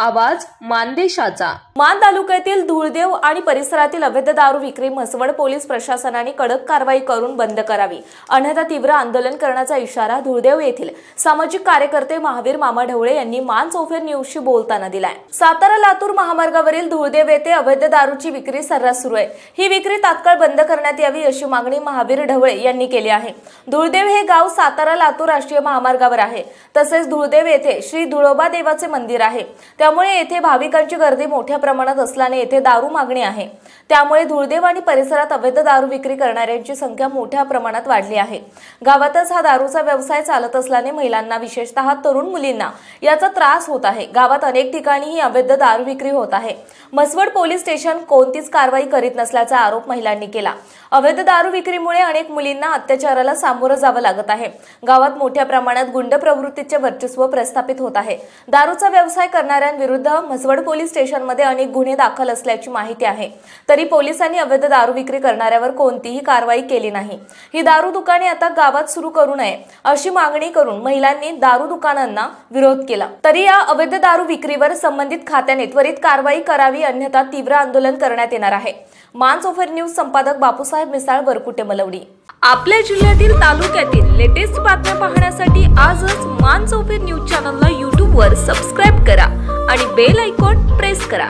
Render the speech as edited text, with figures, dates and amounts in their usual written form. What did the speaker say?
आवाज मानदेशाचा। मान तालुक्यातील धुळदेव आणि परिसरातील अवैध दारू विक्री म्हसवड पोलीस प्रशासनाने कडक कारवाई करून बंद करावी, अन्यथा तीव्र आंदोलन करण्याचा इशारा धुळदेव येथील सामाजिक कार्यकर्ते महावीर मामा ढवळे यांनी मान चौफेर न्यूजशी बोलताना दिलाय। सातारा लातूर महामार्गावरील धुळदेव येथे अवैध दारूची विक्री सर्रास सुरू आहे। ही विक्री तात्काळ बंद करण्यात यावी अशी मागणी महावीर ढवळे यांनी केली आहे। धुळदेव हे गाव सातारा लातूर राष्ट्रीय महामार्गावर आहे। तसेच धुळदेव येथे श्री धुळोबा देवाचे मंदिर आहे, त्यामुळे येथे भाविकांची गर्दी मोठ्या प्रमाणात असल्याने येथे दारू मागणी आहे। त्यामुळे धुळदेव आणि परिसरात अवैध दारू विक्री करणाऱ्यांची संख्या मोठ्या प्रमाणात वाढली आहे। गावातच हा दारूचा व्यवसाय चालत असल्याने महिलांना, विशेषतः तरुण मुलींना याचा त्रास होत आहे। गावात अनेक ठिकाणी ही अवैध दारू विक्री होत आहे। म्हसवड पोलीस स्टेशन कोणतीच कारवाई करीत नसल्याचा आरोप महिलांनी केला। अवैध दारू विक्रीमुळे अनेक मुलींना अत्याचाराला सामोरं जावं लागत आहे। गावात मोठ्या प्रमाणात गुंड प्रवृत्तीचे वर्चस्व प्रस्थापित होत आहे। दारूचा व्यवसाय करणाऱ्यांविरुद्ध म्हसवड पोलीस स्टेशनमध्ये अनेक गुन्हे दाखल असल्याची माहिती आहे, तरी पोलिसांनी अवैध दारू विक्री करणाऱ्यावर कोणतीही कारवाई केली नाही। ही दारू दुकाने आता गावात सुरू करू नये अशी मागणी करून महिलांनी दारू दुकानांना विरोध केला। तरी या अवैध दारू विक्रीवर संबंधित खात्याने त्वरित कारवाई करावी, अन्यथा तीव्र आंदोलन करण्यात येणार आहे। मान चौफेर न्यूज संपादक बापूसाहेब मिसाळ, वरकुटे, मलवडी। आपल्या जिल्ह्यातील तालुक्यातील लेटेस्ट बातम्या पाहण्यासाठी आजच मान चौफेर न्यूज चॅनलला YouTube वर सबस्क्राइब करा आणि बेल आयकॉन प्रेस करा।